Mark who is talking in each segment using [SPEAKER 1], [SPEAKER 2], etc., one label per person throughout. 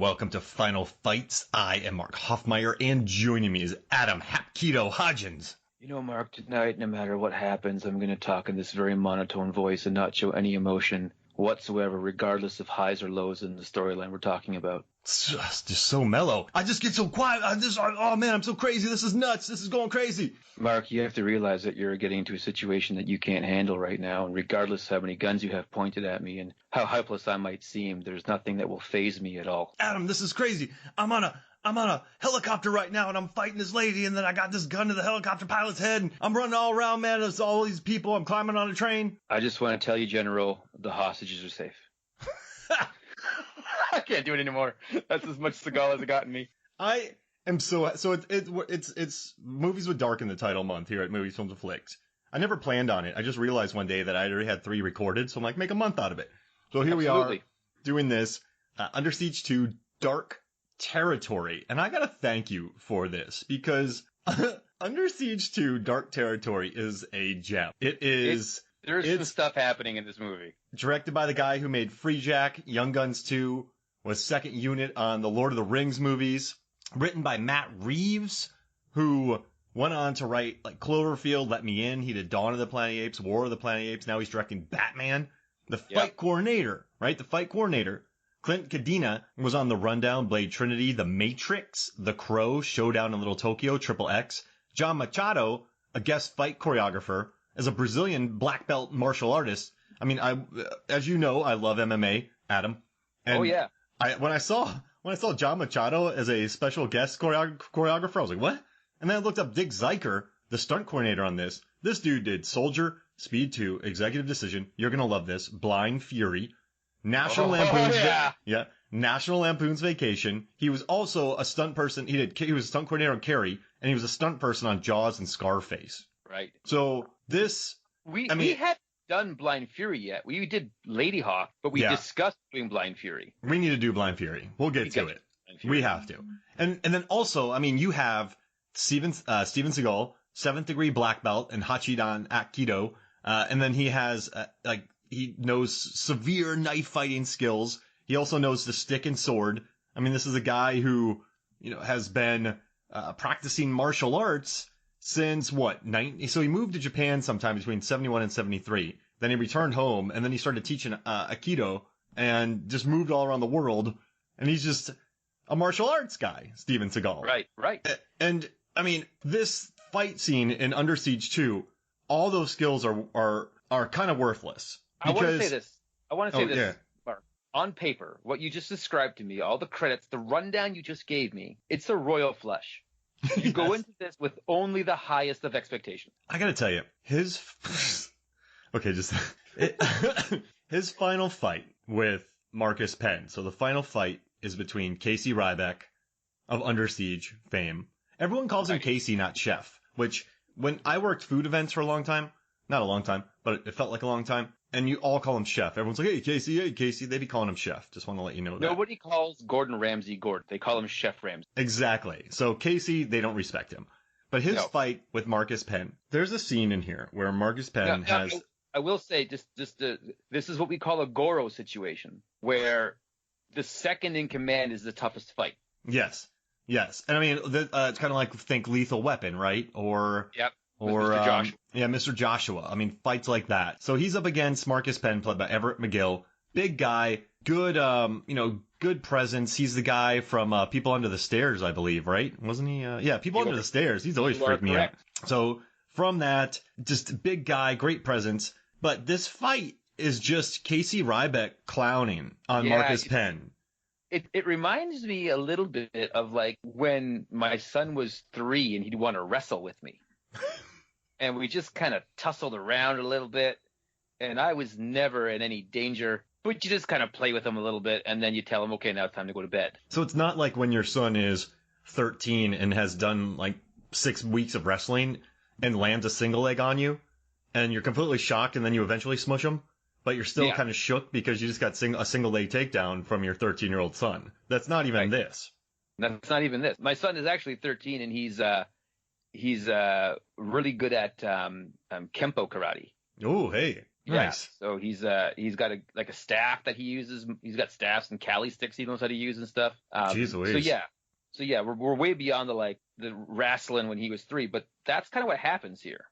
[SPEAKER 1] welcome to Final Fights. I am Mark Hoffmeyer, and joining me is Adam Hapkido Hodgins.
[SPEAKER 2] You know, Mark, tonight, no matter what happens, I'm going to talk in this very monotone voice and not show any emotion whatsoever, regardless of highs or lows in the storyline we're talking about.
[SPEAKER 1] It's just so mellow. I just get so quiet. Oh man, I'm so crazy. This is nuts. This is going crazy.
[SPEAKER 2] Mark, you have to realize that you're getting into a situation that you can't handle right now, and regardless of how many guns you have pointed at me and how helpless I might seem, there's nothing that will faze me at all.
[SPEAKER 1] Adam, this is crazy. I'm on a helicopter right now, and I'm fighting this lady, and then I got this gun to the helicopter pilot's head, and I'm running all around, man. There's all these people. I'm climbing on a train.
[SPEAKER 2] I just want to tell you, General, the hostages are safe. I can't do it anymore. That's as much Seagal as it got in me.
[SPEAKER 1] I am it's movies with dark in the title month here at Movies, Films, and Flicks. I never planned on it. I just realized one day that I already had 3 recorded, so I'm like, make a month out of it. So here we are doing this Under Siege 2 Dark Territory, and I gotta thank you for this because Under Siege 2 Dark Territory is a gem. There's
[SPEAKER 2] some stuff happening in this movie.
[SPEAKER 1] Directed by the guy who made Free Jack, Young Guns 2, was second unit on the Lord of the Rings movies. Written by Matt Reeves, who went on to write like Cloverfield, Let Me In. He did Dawn of the Planet of the Apes, War of the Planet of the Apes. Now he's directing Batman. The fight coordinator, right? The fight coordinator. Clint Cadena was on The Rundown, Blade Trinity, The Matrix, The Crow, Showdown in Little Tokyo, Triple X. John Machado, a guest fight choreographer, is a Brazilian black belt martial artist. I mean, as you know, I love MMA, Adam. And when I saw John Machado as a special guest choreographer, I was like, what? And then I looked up Dick Zeiker, the stunt coordinator on this. This dude did Soldier, Speed 2, Executive Decision, you're gonna love this, Blind Fury, National Lampoon's Vacation. He was also a stunt person. He was a stunt coordinator on Carrie, and he was a stunt person on Jaws and Scarface.
[SPEAKER 2] Right.
[SPEAKER 1] So this,
[SPEAKER 2] we hadn't done Blind Fury yet. We did Lady Hawk, but we discussed doing Blind Fury.
[SPEAKER 1] We need to do Blind Fury. We'll get to it. We have to. And then also, I mean, you have Steven Seagal, 7th degree black belt, and Hachidan Aikido. And then he has he knows severe knife fighting skills. He also knows the stick and sword. I mean, this is a guy who, has been practicing martial arts since so he moved to Japan sometime between 71 and 73. Then he returned home, and then he started teaching Aikido and just moved all around the world. And he's just a martial arts guy, Steven Seagal.
[SPEAKER 2] Right.
[SPEAKER 1] And I mean, this fight scene in Under Siege 2, all those skills are kind of worthless.
[SPEAKER 2] I want to say this. Mark. On paper, what you just described to me, all the credits, the rundown you just gave me, it's a royal flush. You go into this with only the highest of expectations.
[SPEAKER 1] I gotta tell you, his final fight with Marcus Penn. So the final fight is between Casey Ryback of Under Siege fame. Everyone calls him Casey, not Chef, which when I worked food events for a long time, not a long time, but it felt like a long time, and you all call him Chef. Everyone's like, hey, Casey. They be calling him Chef. Just want to let you know that.
[SPEAKER 2] Nobody calls Gordon Ramsay Gordon. They call him Chef Ramsay.
[SPEAKER 1] Exactly. So Casey, they don't respect him. But his fight with Marcus Penn, there's a scene in here where Marcus Penn has...
[SPEAKER 2] I will say, this is what we call a Goro situation, where the second in command is the toughest fight.
[SPEAKER 1] Yes. And I mean, it's kind of like, think Lethal Weapon, right? Or
[SPEAKER 2] Mr. Joshua.
[SPEAKER 1] Mr. Joshua. I mean, fights like that. So he's up against Marcus Penn, played by Everett McGill. Big guy, good, good presence. He's the guy from People Under the Stairs, I believe, right? Wasn't he? People Under the Stairs. He's always freaked me out. So from that, just big guy, great presence. But this fight is just Casey Ryback clowning on Marcus Penn.
[SPEAKER 2] It reminds me a little bit of like when my son was 3 and he'd want to wrestle with me. And we just kind of tussled around a little bit, and I was never in any danger. But you just kind of play with him a little bit, and then you tell him, okay, now it's time to go to bed.
[SPEAKER 1] So it's not like when your son is 13 and has done like 6 weeks of wrestling and lands a single leg on you, and you're completely shocked, and then you eventually smush him, but you're still kind of shook because you just got a single leg takedown from your 13-year-old son. That's not even this.
[SPEAKER 2] That's not even this. My son is actually 13, and he's really good at Kempo karate.
[SPEAKER 1] Oh, hey. Nice.
[SPEAKER 2] Yeah. So he's got a staff that he uses. He's got staffs and Cali sticks he knows how to use and stuff.
[SPEAKER 1] Jeez Louise.
[SPEAKER 2] So yeah, we're way beyond the wrestling when he was 3, but that's kind of what happens here.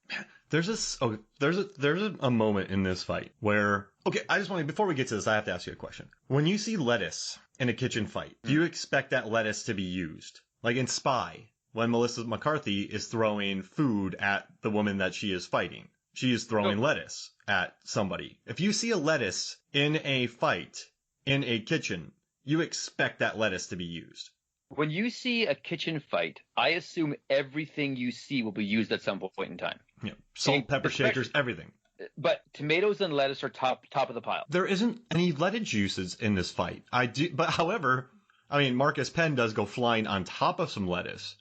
[SPEAKER 1] There's a moment in this fight where, okay, I just want to, before we get to this, I have to ask you a question. When you see lettuce in a kitchen fight, do you expect that lettuce to be used? Like in Spy, when Melissa McCarthy is throwing food at the woman that she is fighting, she is throwing lettuce at somebody. If you see a lettuce in a fight in a kitchen, you expect that lettuce to be used.
[SPEAKER 2] When you see a kitchen fight, I assume everything you see will be used at some point in time.
[SPEAKER 1] Yeah, salt, pepper shakers, everything.
[SPEAKER 2] But tomatoes and lettuce are top of the pile.
[SPEAKER 1] There isn't any lettuce juices in this fight. However, I mean, Marcus Penn does go flying on top of some lettuce,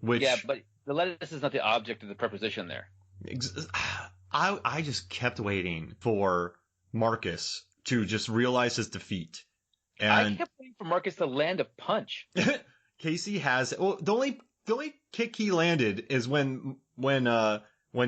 [SPEAKER 1] which...
[SPEAKER 2] Yeah, but the lettuce is not the object of the preposition there.
[SPEAKER 1] I just kept waiting for Marcus to just realize his defeat. And
[SPEAKER 2] I kept waiting for Marcus to land a punch.
[SPEAKER 1] Casey has... Well, the only kick he landed is when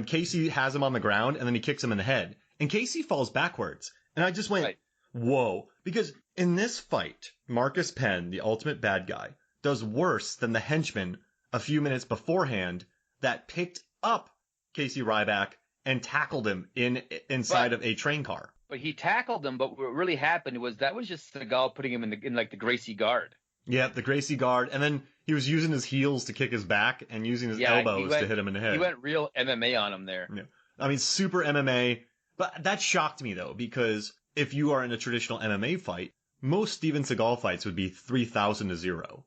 [SPEAKER 1] Casey has him on the ground and then he kicks him in the head. And Casey falls backwards. And I just went, whoa. Because in this fight, Marcus Penn, the ultimate bad guy, does worse than the henchman a few minutes beforehand that picked up Casey Ryback and tackled him inside of a train car.
[SPEAKER 2] But he tackled him, but what really happened was that was just Seagal putting him in the Gracie guard.
[SPEAKER 1] Yeah, the Gracie guard. And then he was using his heels to kick his back and using his elbows to hit him in the head.
[SPEAKER 2] He went real MMA on him there.
[SPEAKER 1] Yeah. I mean, super MMA. But that shocked me, though, because if you are in a traditional MMA fight, most Steven Seagal fights would be 3,000-0.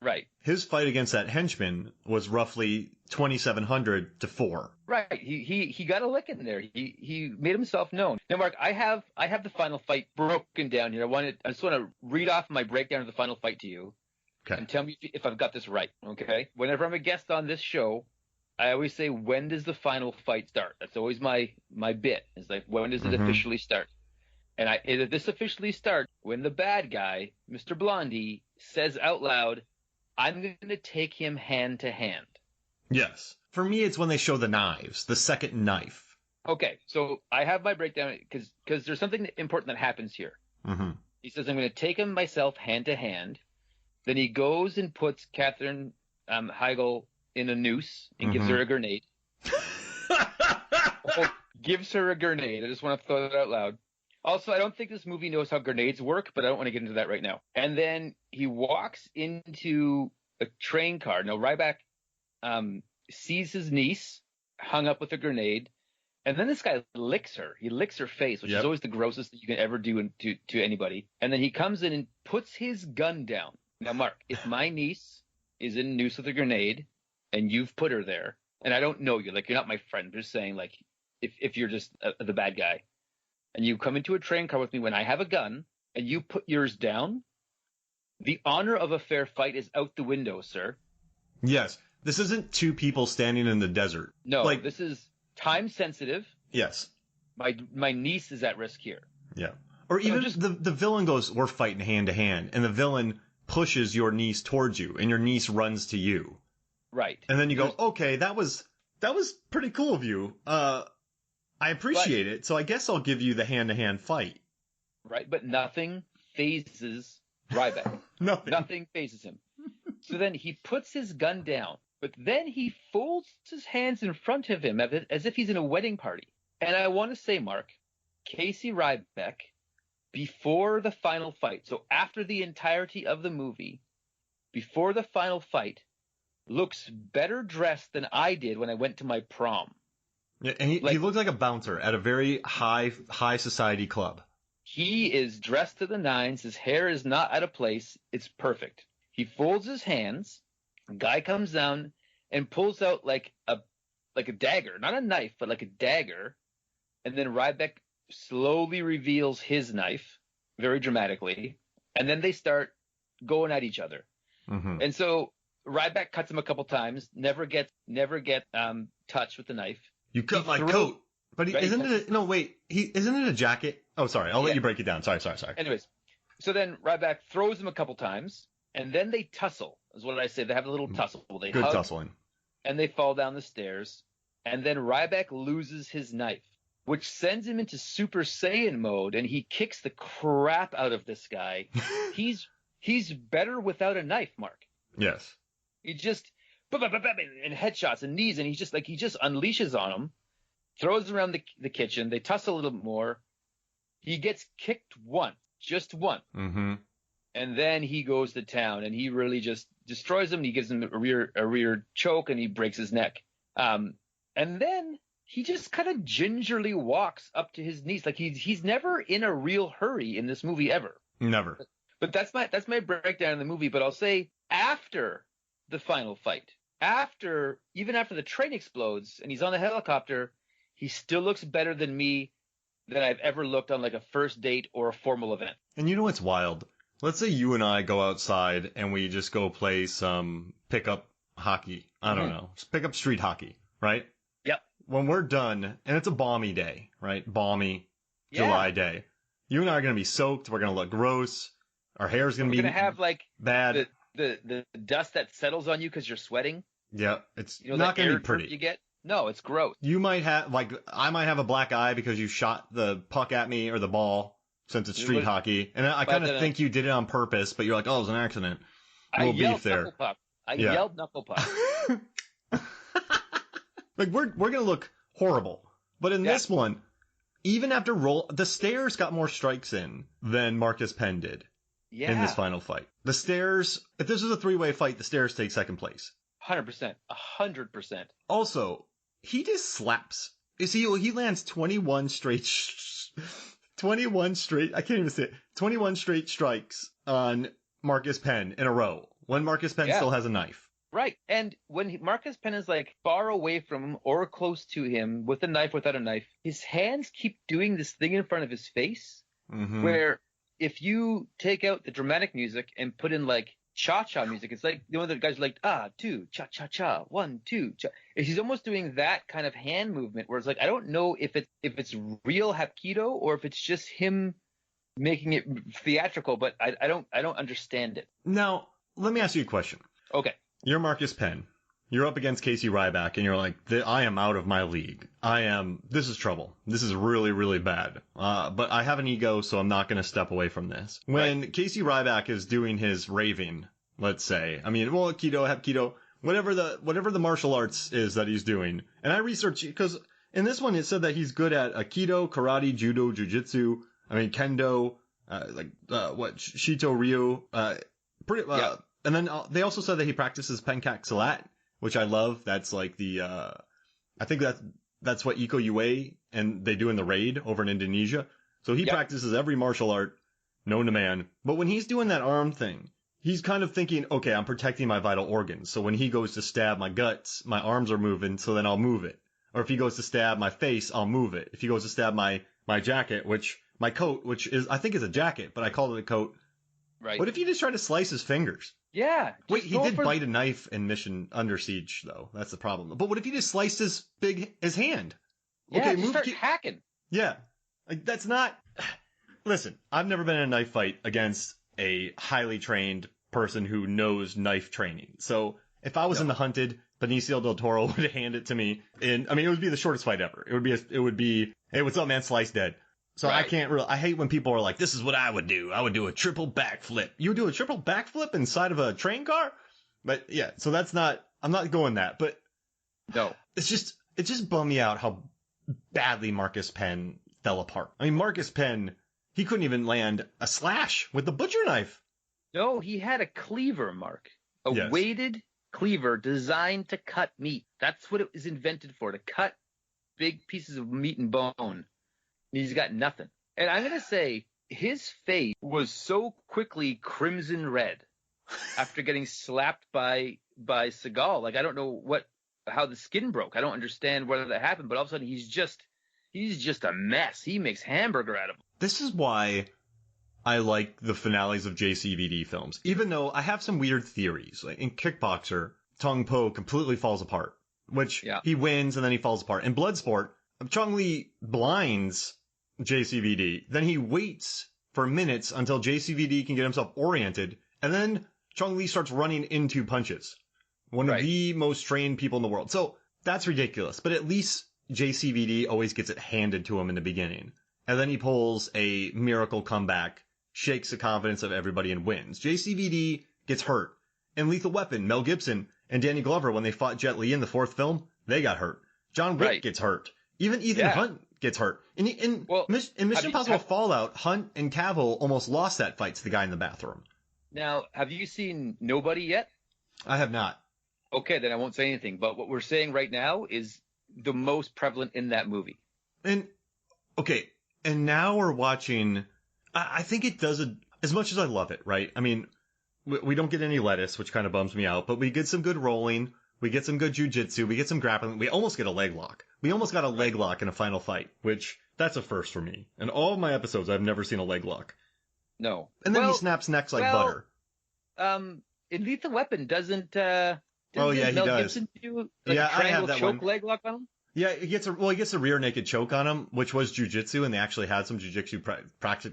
[SPEAKER 2] Right.
[SPEAKER 1] His fight against that henchman was roughly 2,700-4.
[SPEAKER 2] Right. He got a lick in there. He made himself known. Now, Mark, I have the final fight broken down here. I just want to read off my breakdown of the final fight to you.
[SPEAKER 1] Okay.
[SPEAKER 2] And tell me if I've got this right. Okay. Whenever I'm a guest on this show, I always say, when does the final fight start? That's always my bit. It's like, when does it officially start? And this officially starts when the bad guy, Mr. Blondie, says out loud, "I'm going to take him hand to hand."
[SPEAKER 1] Yes. For me, it's when they show the knives, the second knife.
[SPEAKER 2] Okay, so I have my breakdown because there's something important that happens here.
[SPEAKER 1] Mm-hmm.
[SPEAKER 2] He says, "I'm going to take him myself hand to hand." Then he goes and puts Katherine Heigl in a noose and gives her a grenade. Gives her a grenade. I just want to throw that out loud. Also, I don't think this movie knows how grenades work, but I don't want to get into that right now. And then he walks into a train car. Now, Ryback sees his niece hung up with a grenade, and then this guy licks her. He licks her face, which is always the grossest thing you can ever do to anybody. And then he comes in and puts his gun down. Now, Mark, if my niece is in a noose with a grenade and you've put her there, and I don't know you, like you're not my friend, I'm just saying, like, if you're just the bad guy, and you come into a train car with me when I have a gun, and you put yours down, the honor of a fair fight is out the window, sir.
[SPEAKER 1] Yes. This isn't two people standing in the desert.
[SPEAKER 2] No, this is time sensitive.
[SPEAKER 1] Yes.
[SPEAKER 2] My niece is at risk here.
[SPEAKER 1] Yeah. Or even the villain goes, "We're fighting hand to hand," and the villain pushes your niece towards you, and your niece runs to you.
[SPEAKER 2] Right.
[SPEAKER 1] And then you go, "Okay, that was pretty cool of you. I appreciate it, so I guess I'll give you the hand-to-hand fight."
[SPEAKER 2] Right, but nothing phases Ryback. Nothing phases him. So then he puts his gun down, but then he folds his hands in front of him as if he's in a wedding party. And I want to say, Mark, Casey Ryback, before the final fight, so after the entirety of the movie, before the final fight, looks better dressed than I did when I went to my prom.
[SPEAKER 1] Yeah, and he looked like a bouncer at a very high society club.
[SPEAKER 2] He is dressed to the nines. His hair is not out of place. It's perfect. He folds his hands. A guy comes down and pulls out like a dagger, not a knife, but like a dagger. And then Ryback slowly reveals his knife, very dramatically. And then they start going at each other. Mm-hmm. And so Ryback cuts him a couple times. Never get touched with the knife.
[SPEAKER 1] You cut my coat. But isn't it a jacket? Oh, sorry. I'll let you break it down. Sorry.
[SPEAKER 2] Anyways, so then Ryback throws him a couple times, and then they tussle, is what I say. They have a little tussle. They hug,
[SPEAKER 1] tussling.
[SPEAKER 2] And they fall down the stairs, and then Ryback loses his knife. which sends him into Super Saiyan mode, and he kicks the crap out of this guy. He's better without a knife, Mark.
[SPEAKER 1] Yes.
[SPEAKER 2] He just and headshots and knees, and he just unleashes on him, throws around the kitchen. They tussle a little more. He gets kicked once, just one.
[SPEAKER 1] Mm-hmm.
[SPEAKER 2] And then he goes to town, and he really just destroys him. And he gives him a rear choke, and he breaks his neck. And then he just kind of gingerly walks up to his knees, like he's never in a real hurry in this movie ever.
[SPEAKER 1] Never.
[SPEAKER 2] But that's my breakdown of the movie. But I'll say after the final fight, even after the train explodes and he's on the helicopter, he still looks better than I've ever looked on like a first date or a formal event.
[SPEAKER 1] And you know what's wild? Let's say you and I go outside and we just go play some pickup hockey. I don't know. Just pick up street hockey, right?
[SPEAKER 2] Yep.
[SPEAKER 1] When we're done, and it's a balmy day, right? Balmy July day. You and I are going to be soaked. We're going to look gross. Our hair's going to be
[SPEAKER 2] We're going to have like
[SPEAKER 1] bad.
[SPEAKER 2] The dust that settles on you because you're sweating.
[SPEAKER 1] Yeah. It's not going to be pretty.
[SPEAKER 2] You get? No, it's gross.
[SPEAKER 1] You might have, I might have a black eye because you shot the puck at me or the ball since it's street hockey. And I kind of think you did it on purpose, but you're like, oh, it was an accident.
[SPEAKER 2] I yelled knuckle puck. I yelled knuckle puck.
[SPEAKER 1] Like, we're going to look horrible. But in this one, even after the stairs got more strikes in than Marcus Penn did in this final fight. The stairs, if this was a three-way fight, the stairs take second place.
[SPEAKER 2] 100%. 100%.
[SPEAKER 1] Also, he just slaps. You see, he lands 21 straight, I can't even say it, 21 straight strikes on Marcus Penn in a row when Marcus Penn still has a knife.
[SPEAKER 2] Right. And when Marcus Penn is like far away from him or close to him with a knife, without a knife, his hands keep doing this thing in front of his face where if you take out the dramatic music and put in like cha-cha music, it's like, you know, the guys are like, 2, cha-cha-cha, 1, 2, cha. He's almost doing that kind of hand movement where it's like, I don't know if it's real Hapkido or if it's just him making it theatrical, but I don't understand it.
[SPEAKER 1] Now, let me ask you a question.
[SPEAKER 2] Okay.
[SPEAKER 1] You're Marcus Penn. You're up against Casey Ryback, and you're like, I am out of my league. This is trouble. This is really, really bad. But I have an ego, so I'm not going to step away from this. When Casey Ryback is doing his raving, let's say, I mean, well, Aikido, Hapkido, whatever the martial arts is that he's doing. And I researched, because in this one, it said that he's good at Aikido, Karate, Judo, Jiu-Jitsu, Kendo, Shito Ryu, and then they also said that he practices Pencak Silat, which I love. That's like I think that's what Iko Ue and they do in the raid over in Indonesia. So he practices every martial art known to man. But when he's doing that arm thing, he's kind of thinking, okay, I'm protecting my vital organs. So when he goes to stab my guts, my arms are moving, so then I'll move it. Or if he goes to stab my face, I'll move it. If he goes to stab my jacket, my coat, which is, I think is a jacket, but I call it a coat.
[SPEAKER 2] Right.
[SPEAKER 1] What if you just try to slice his fingers?
[SPEAKER 2] Yeah.
[SPEAKER 1] Wait, he did bite a knife in Mission Under Siege, though. That's the problem. But what if he just sliced his hand?
[SPEAKER 2] Yeah,
[SPEAKER 1] okay,
[SPEAKER 2] just start hacking.
[SPEAKER 1] Yeah. Like, that's not... Listen, I've never been in a knife fight against a highly trained person who knows knife training. So if I was in The Hunted, Benicio del Toro would hand it to me. It would be the shortest fight ever. It would be, hey, what's up, man? Slice dead. So I can't really, I hate when people are like, this is what I would do. I would do a triple backflip. You would do a triple backflip inside of a train car? But yeah, so I'm not going that. But
[SPEAKER 2] no,
[SPEAKER 1] it just bummed me out how badly Marcus Penn fell apart. I mean, Marcus Penn, he couldn't even land a slash with the butcher knife.
[SPEAKER 2] No, he had a cleaver, Mark. A weighted cleaver designed to cut meat. That's what it was invented for, to cut big pieces of meat and bone. He's got nothing. And I'm going to say his face was so quickly crimson red after getting slapped by Seagal. Like, I don't know how the skin broke. I don't understand whether that happened, but all of a sudden he's just a mess. He makes hamburger out of him.
[SPEAKER 1] This is why I like the finales of JCVD films. Even though I have some weird theories. Like in Kickboxer, Tong Po completely falls apart, which he wins and then he falls apart. In Bloodsport, Chong Li blinds JCVD. Then he waits for minutes until JCVD can get himself oriented, and then Chong Li starts running into punches. One of the most trained people in the world. So that's ridiculous. But at least JCVD always gets it handed to him in the beginning. And then he pulls a miracle comeback, shakes the confidence of everybody, and wins. JCVD gets hurt. In Lethal Weapon, Mel Gibson and Danny Glover, when they fought Jet Li in the fourth film, they got hurt. John Wick gets hurt. Even Ethan Hunt gets hurt. In Mission Impossible Fallout, Hunt and Cavill almost lost that fight to the guy in the bathroom.
[SPEAKER 2] Now, have you seen Nobody yet?
[SPEAKER 1] I have not.
[SPEAKER 2] Okay, then I won't say anything. But what we're saying right now is the most prevalent in that movie.
[SPEAKER 1] And now we're watching. I think it does as much as I love it, right? I mean, we don't get any lettuce, which kind of bums me out, but we get some good rolling. We get some good jujitsu. We get some grappling. We almost get a leg lock. We almost got a leg lock in a final fight, which that's a first for me. In all of my episodes, I've never seen a leg lock.
[SPEAKER 2] No.
[SPEAKER 1] And then he snaps necks like butter.
[SPEAKER 2] In Lethal Weapon, doesn't
[SPEAKER 1] he
[SPEAKER 2] Mel
[SPEAKER 1] does.
[SPEAKER 2] Gibson do a triangle choke leg lock on him?
[SPEAKER 1] Yeah, he gets a rear naked choke on him, which was jujitsu, and they actually had some jujitsu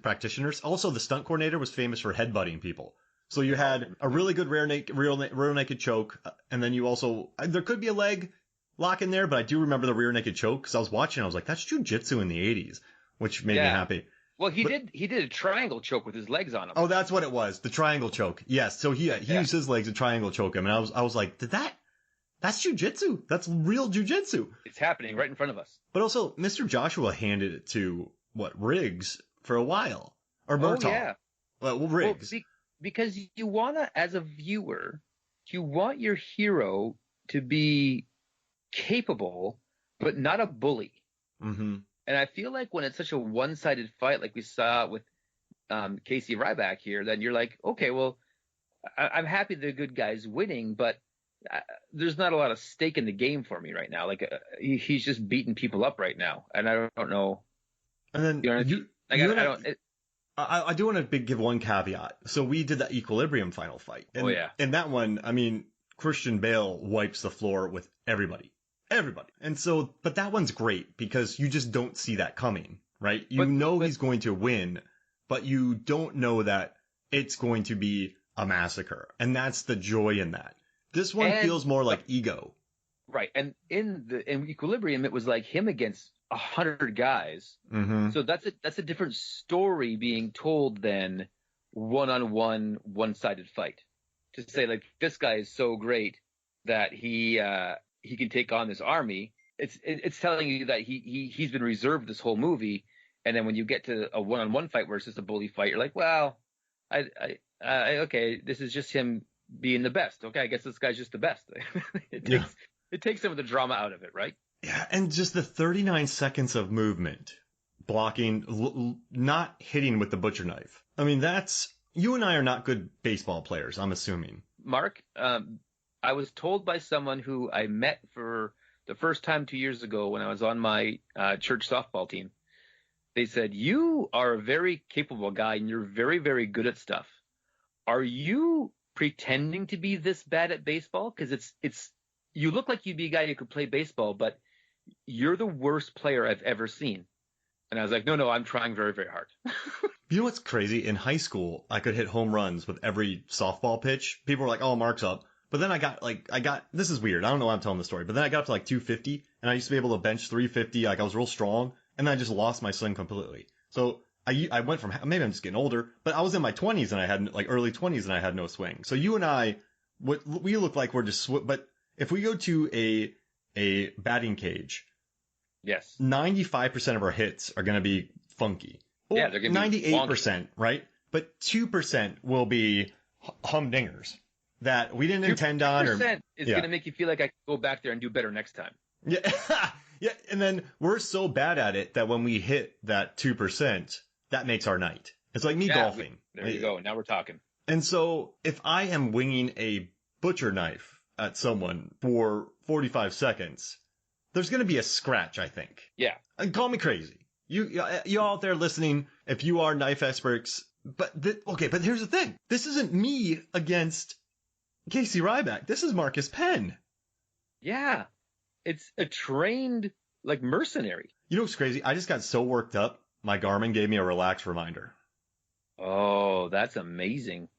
[SPEAKER 1] practitioners. Also, the stunt coordinator was famous for headbutting people. So you had a really good rear naked choke, and then you also there could be a leg lock in there, but I do remember the rear naked choke because I was watching. I was like, that's jujitsu in the 80s, which made me happy.
[SPEAKER 2] Well, he did a triangle choke with his legs on him.
[SPEAKER 1] Oh, that's what it was, the triangle choke. Yes, so he used his legs to triangle choke him, and I was like, that's jujitsu. That's real jujitsu.
[SPEAKER 2] It's happening right in front of us.
[SPEAKER 1] But also, Mr. Joshua handed it to Riggs for a while, or Murtaugh. Oh yeah. Well, Riggs.
[SPEAKER 2] Well, because you wanna, as a viewer, you want your hero to be capable, but not a bully.
[SPEAKER 1] Mm-hmm.
[SPEAKER 2] And I feel like when it's such a one-sided fight, like we saw with Casey Ryback here, then you're like, okay, well, I'm happy the good guy's winning, but there's not a lot of stake in the game for me right now. Like he's just beating people up right now, and I don't know.
[SPEAKER 1] And then I do want to give one caveat. So we did the Equilibrium final fight. And, and that one, I mean, Christian Bale wipes the floor with everybody. And so, but that one's great because you just don't see that coming, right? You know he's going to win, but you don't know that it's going to be a massacre. And that's the joy in that. This one feels more like ego.
[SPEAKER 2] Right. And in Equilibrium, it was like him against 100 guys.
[SPEAKER 1] Mm-hmm.
[SPEAKER 2] So that's a different story being told than one-on-one, one-sided fight. To say like this guy is so great that he can take on this army. It's telling you that he's been reserved this whole movie, and then when you get to a one-on-one fight where it's just a bully fight, you're like, well, okay, this is just him being the best. Okay, I guess this guy's just the best. It takes some of the drama out of it, right?
[SPEAKER 1] Yeah, and just the 39 seconds of movement, blocking, not hitting with the butcher knife. I mean, you and I are not good baseball players, I'm assuming.
[SPEAKER 2] Mark, I was told by someone who I met for the first time 2 years ago when I was on my church softball team. They said, you are a very capable guy and you're very, very good at stuff. Are you pretending to be this bad at baseball? Because you look like you'd be a guy who could play baseball, but you're the worst player I've ever seen. And I was like, no, I'm trying very, very hard.
[SPEAKER 1] You know what's crazy? In high school, I could hit home runs with every softball pitch. People were like, oh, Mark's up. But then I got, this is weird. I don't know why I'm telling the story, but then I got up to like 250 and I used to be able to bench 350. Like I was real strong, and then I just lost my swing completely. So I went from, maybe I'm just getting older, but I was in my 20s and I had like early 20s and I had no swing. So you and I, we look like we're just, but if we go to a batting cage,
[SPEAKER 2] yes,
[SPEAKER 1] 95% of our hits are going to be funky.
[SPEAKER 2] Yeah, they're going to be
[SPEAKER 1] 98%, right? But 2% will be humdingers that we didn't intend on.
[SPEAKER 2] 2% is going to make you feel like I can go back there and do better next time.
[SPEAKER 1] Yeah. Yeah. And then we're so bad at it that when we hit that 2%, that makes our night. It's like me golfing.
[SPEAKER 2] There you go. Now we're talking.
[SPEAKER 1] And so if I am winging a butcher knife at someone for 45 seconds, there's going to be a scratch, I think.
[SPEAKER 2] Yeah.
[SPEAKER 1] And call me crazy. You out there listening, if you are knife experts, but here's the thing. This isn't me against Casey Ryback. This is Marcus Penn.
[SPEAKER 2] Yeah. It's a trained, like, mercenary.
[SPEAKER 1] You know what's crazy? I just got so worked up, my Garmin gave me a relax reminder.
[SPEAKER 2] Oh, that's amazing.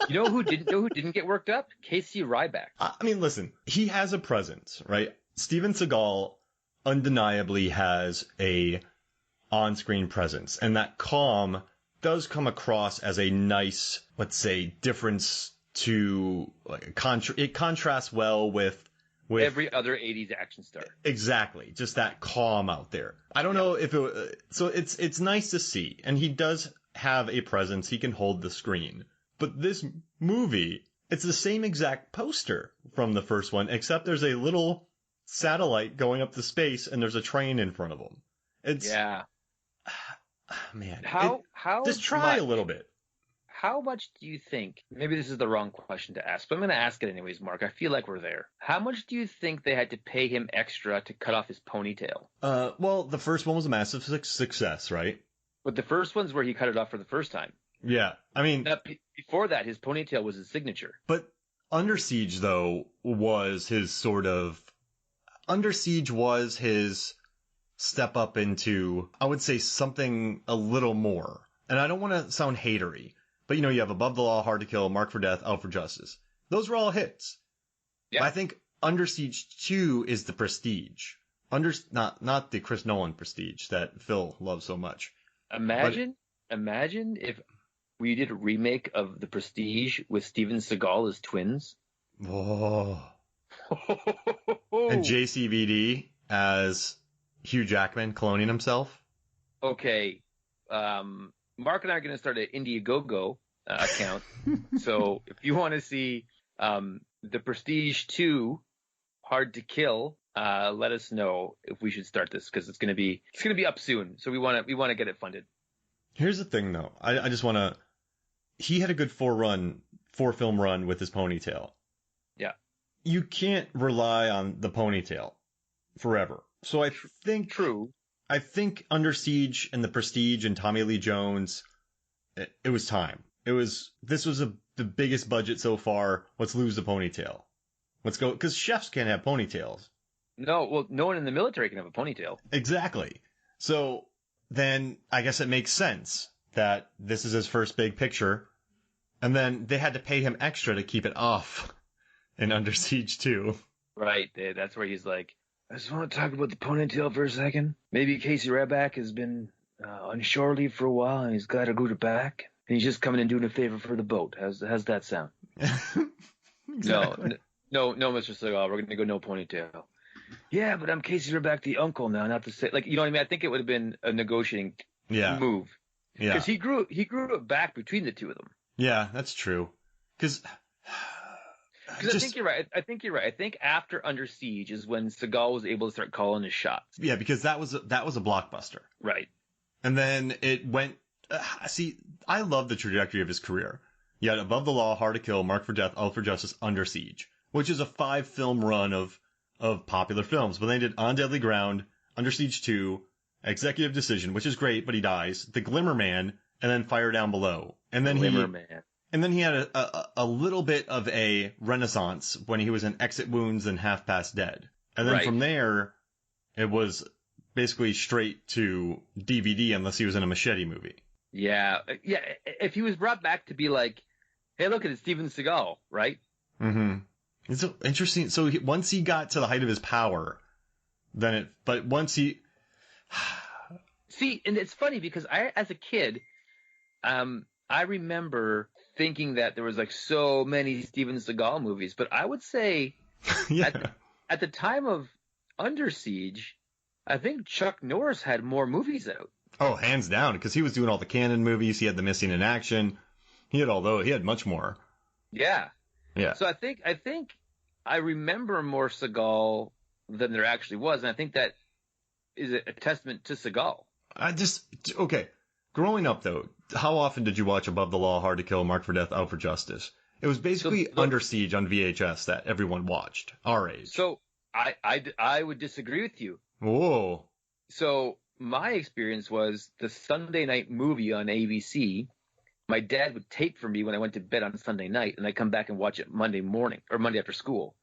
[SPEAKER 2] You know who didn't get worked up? Casey Ryback.
[SPEAKER 1] I mean, listen, he has a presence, right? Steven Seagal undeniably has a on-screen presence, and that calm does come across as a nice, let's say, difference to like it contrasts well with
[SPEAKER 2] every other 80s action star.
[SPEAKER 1] Exactly, just that calm out there. I don't know if it so it's nice to see, and he does have a presence. He can hold the screen. But this movie, it's the same exact poster from the first one, except there's a little satellite going up to space and there's a train in front of him. It's man.
[SPEAKER 2] How
[SPEAKER 1] just try a little bit.
[SPEAKER 2] How much do you think, maybe this is the wrong question to ask, but I'm going to ask it anyways, Mark. I feel like we're there. How much do you think they had to pay him extra to cut off his ponytail?
[SPEAKER 1] Well, the first one was a massive success, right?
[SPEAKER 2] But the first one's where he cut it off for the first time.
[SPEAKER 1] Yeah, I mean...
[SPEAKER 2] Before that, his ponytail was his signature.
[SPEAKER 1] But Under Siege, though, was his sort of... Under Siege was his step up into, I would say, something a little more. And I don't want to sound hatery. But, you have Above the Law, Hard to Kill, Marked for Death, Out for Justice. Those were all hits. Yeah. But I think Under Siege 2 is the prestige. Not the Chris Nolan prestige that Phil loves so much.
[SPEAKER 2] Imagine if we did a remake of The Prestige with Steven Seagal as twins.
[SPEAKER 1] Whoa. And JCVD as Hugh Jackman cloning himself.
[SPEAKER 2] Okay. Mark and I are going to start an Indiegogo account. So if you want to see The Prestige 2, Hard to Kill, let us know if we should start this, because it's going to be up soon. So we want to get it funded.
[SPEAKER 1] Here's the thing, though. I just want to. He had a good four film run with his ponytail.
[SPEAKER 2] Yeah.
[SPEAKER 1] You can't rely on the ponytail forever. So I think
[SPEAKER 2] true.
[SPEAKER 1] I think Under Siege and The Prestige and Tommy Lee Jones, it was time. This was the biggest budget so far. Let's lose the ponytail. Let's go, because chefs can't have ponytails.
[SPEAKER 2] No, well, no one in the military can have a ponytail.
[SPEAKER 1] Exactly. So then I guess it makes sense that this is his first big picture, and then they had to pay him extra to keep it off in Under Siege 2.
[SPEAKER 2] Right. That's where he's like, I just want to talk about the ponytail for a second. Maybe Casey Ryback has been on shore leave for a while, and he's got to go back. And he's just coming and doing a favor for the boat. How's that sound? Exactly. No, Mr. Seagal, we're going to go no ponytail. Yeah, but I'm Casey Ryback, the uncle now, not to say, like, you know what I mean? I think it would have been a negotiating move. Yeah. Because he grew it back between the two of them.
[SPEAKER 1] Yeah, that's true. Because
[SPEAKER 2] I think you're right. I think after Under Siege is when Seagal was able to start calling his shots.
[SPEAKER 1] Yeah, because that was a blockbuster.
[SPEAKER 2] Right.
[SPEAKER 1] And then it went. See, I love the trajectory of his career. You had Above the Law, Hard to Kill, Marked for Death, Out for Justice, Under Siege, which is a 5-film run of popular films. But they did On Deadly Ground, Under Siege 2, Executive Decision, which is great, but he dies, The Glimmer Man, and then Fire Down Below. And then he had a little bit of a renaissance when he was in Exit Wounds and Half Past Dead. And then from there, it was basically straight to DVD unless he was in a Machete movie.
[SPEAKER 2] Yeah. If he was brought back to be like, hey, look, it's Steven Seagal, right?
[SPEAKER 1] Mm-hmm. It's so interesting. So once he got to the height of his power, but once he...
[SPEAKER 2] See, and it's funny because as a kid, I remember thinking that there was like so many Steven Seagal movies, but I would say at the time of Under Siege, I think Chuck Norris had more movies out.
[SPEAKER 1] Oh, hands down, because he was doing all the canon movies. He had the Missing in Action. He had much more.
[SPEAKER 2] Yeah.
[SPEAKER 1] Yeah.
[SPEAKER 2] So I think I remember more Seagal than there actually was, and I think that is a testament to Seagal.
[SPEAKER 1] Okay. Growing up, though, how often did you watch Above the Law, Hard to Kill, Marked for Death, Out for Justice? It was basically Under Siege on VHS that everyone watched, our age.
[SPEAKER 2] So I would disagree with you.
[SPEAKER 1] Whoa.
[SPEAKER 2] So my experience was the Sunday night movie on ABC. My dad would tape for me when I went to bed on Sunday night, and I'd come back and watch it Monday morning or Monday after school.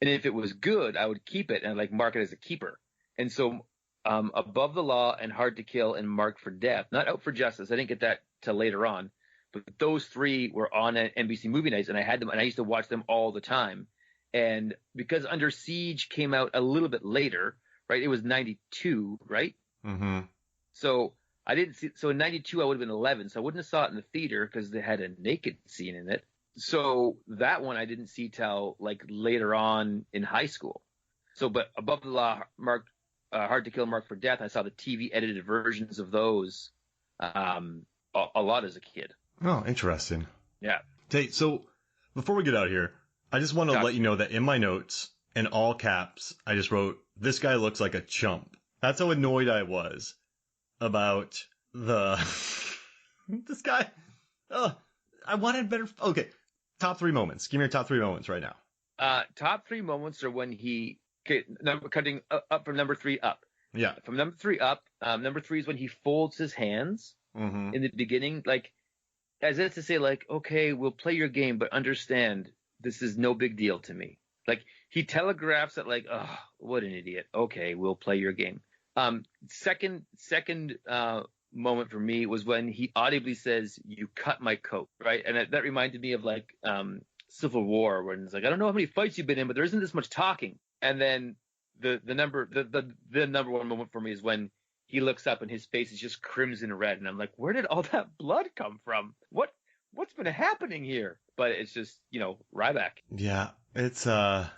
[SPEAKER 2] And if it was good, I would keep it and like mark it as a keeper. And so Above the Law and Hard to Kill and Marked for Death, not Out for Justice. I didn't get that till later on, but those three were on NBC movie nights, and I had them, and I used to watch them all the time. And because Under Siege came out a little bit later, right? It was 92, right?
[SPEAKER 1] Mm-hmm.
[SPEAKER 2] So I didn't see. So in 92, I would have been 11. So I wouldn't have saw it in the theater because they had a naked scene in it. So that one I didn't see till like later on in high school. So, but Above the Law, Hard to Kill, Marked for Death, I saw the TV edited versions of those a lot as a kid.
[SPEAKER 1] Oh, interesting.
[SPEAKER 2] Yeah.
[SPEAKER 1] Hey, so before we get out of here, I just want to let you know that in my notes, in all caps, I just wrote, "This guy looks like a chump." That's how annoyed I was about this guy. I wanted better. Okay, top 3 moments. Give me your top 3 moments right now.
[SPEAKER 2] Top 3 moments are when cutting up from number 3 up.
[SPEAKER 1] Yeah.
[SPEAKER 2] From number 3 up, number 3 is when he folds his hands in the beginning, like as if to say, like, okay, we'll play your game, but understand this is no big deal to me. Like he telegraphs it, like, oh, what an idiot. Okay, we'll play your game. Second moment for me was when he audibly says, "You cut my coat," right? And that reminded me of like Civil War, when it's like, I don't know how many fights you've been in, but there isn't this much talking. And then the number one moment for me is when he looks up and his face is just crimson red, and I'm like, where did all that blood come from? What's been happening here? But it's just, Ryback.
[SPEAKER 1] Yeah, it's those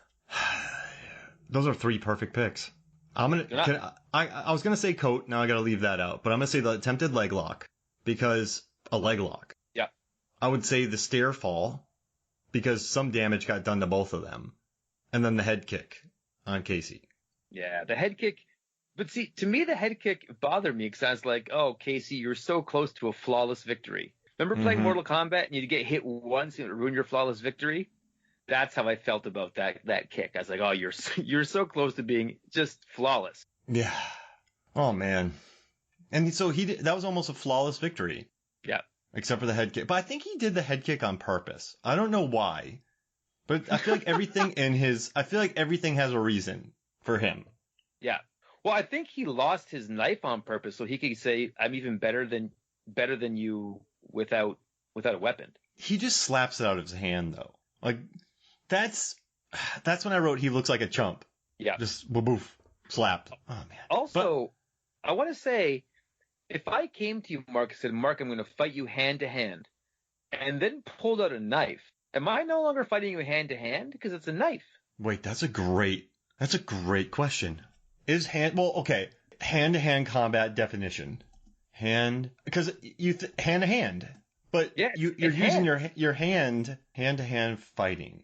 [SPEAKER 1] are 3 perfect picks. I was gonna say coat, now I gotta leave that out, but I'm gonna say the attempted leg lock, because a leg lock.
[SPEAKER 2] Yeah.
[SPEAKER 1] I would say the stair fall, because some damage got done to both of them, and then the head kick on Casey.
[SPEAKER 2] Yeah, the head kick. But see, to me, the head kick bothered me because I was like, oh, Casey, you're so close to a flawless victory. Remember playing Mortal Kombat and you'd get hit once and it would ruin your flawless victory? That's how I felt about that kick. I was like, oh, you're so close to being just flawless.
[SPEAKER 1] Yeah. Oh, man. And so that was almost a flawless victory.
[SPEAKER 2] Yeah.
[SPEAKER 1] Except for the head kick. But I think he did the head kick on purpose. I don't know why. But I feel like everything everything has a reason for him.
[SPEAKER 2] Yeah. Well, I think he lost his knife on purpose so he could say, I'm even better than you without a weapon.
[SPEAKER 1] He just slaps it out of his hand, though. Like, that's when I wrote he looks like a chump.
[SPEAKER 2] Yeah.
[SPEAKER 1] Just boof, slapped. Oh, man.
[SPEAKER 2] Also, I want to say, if I came to you, Mark, and said, Mark, I'm going to fight you hand to hand, and then pulled out a knife, am I no longer fighting you hand to hand? Because it's a knife.
[SPEAKER 1] Wait, that's a great question. Is hand-to-hand combat definition. Because hand-to-hand. But
[SPEAKER 2] yeah,
[SPEAKER 1] you're using your hand-to-hand fighting.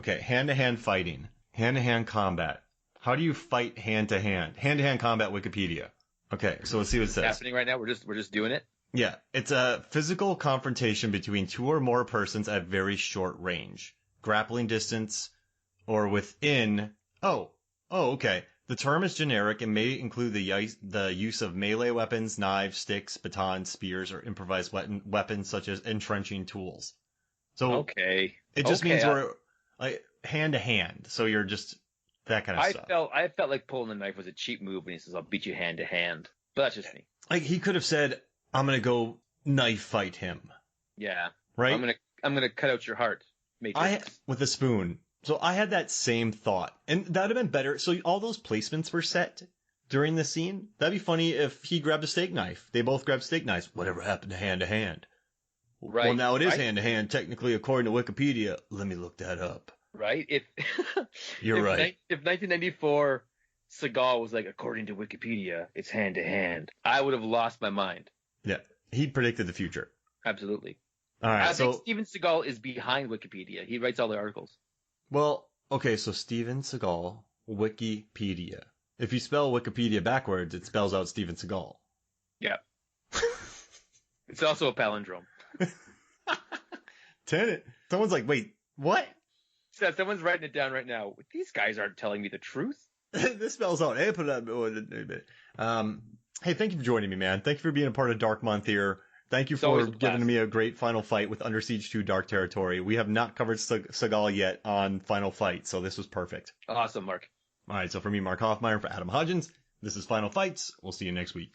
[SPEAKER 1] Okay, hand-to-hand fighting. Hand-to-hand combat. How do you fight hand-to-hand? Hand-to-hand combat Wikipedia. Okay, so let's see what it says.
[SPEAKER 2] It's happening right now? We're just doing it?
[SPEAKER 1] Yeah, it's a physical confrontation between 2 or more persons at very short range. Grappling distance or within... Oh, okay. The term is generic and may include the use of melee weapons, knives, sticks, batons, spears, or improvised weapons such as entrenching tools. So
[SPEAKER 2] okay,
[SPEAKER 1] it just means we're like hand to hand. So you're just that kind of stuff.
[SPEAKER 2] I felt like pulling the knife was a cheap move when he says, "I'll beat you hand to hand." But that's just me.
[SPEAKER 1] Like he could have said, "I'm gonna go knife fight him."
[SPEAKER 2] Yeah.
[SPEAKER 1] Right.
[SPEAKER 2] I'm gonna cut out your heart, Matrix.
[SPEAKER 1] With a spoon. So I had that same thought, and that would have been better. So all those placements were set during the scene. That'd be funny if he grabbed a steak knife. They both grabbed steak knives. Whatever happened to hand to hand?
[SPEAKER 2] Right.
[SPEAKER 1] Well, now it is hand to hand, technically, according to Wikipedia. Let me look that up.
[SPEAKER 2] Right.
[SPEAKER 1] You're right.
[SPEAKER 2] If 1994 Seagal was like, according to Wikipedia, it's hand to hand, I would have lost my mind.
[SPEAKER 1] Yeah, he predicted the future.
[SPEAKER 2] Absolutely.
[SPEAKER 1] All right.
[SPEAKER 2] I think Steven Seagal is behind Wikipedia. He writes all the articles.
[SPEAKER 1] Well, okay, so Steven Seagal, Wikipedia. If you spell Wikipedia backwards, it spells out Steven Seagal.
[SPEAKER 2] Yeah. It's also a palindrome.
[SPEAKER 1] Tenet. Someone's like, wait, what?
[SPEAKER 2] So someone's writing it down right now. These guys aren't telling me the truth.
[SPEAKER 1] This spells out. Hey, put it up. Hey, thank you for joining me, man. Thank you for being a part of Dark Month here. Thank you for giving me a great final fight with Under Siege 2 Dark Territory. We have not covered Seagal yet on Final Fight, so this was perfect.
[SPEAKER 2] Awesome, Mark.
[SPEAKER 1] All right, so for me, Mark Hoffmeyer, for Adam Hodgins, this is Final Fights. We'll see you next week.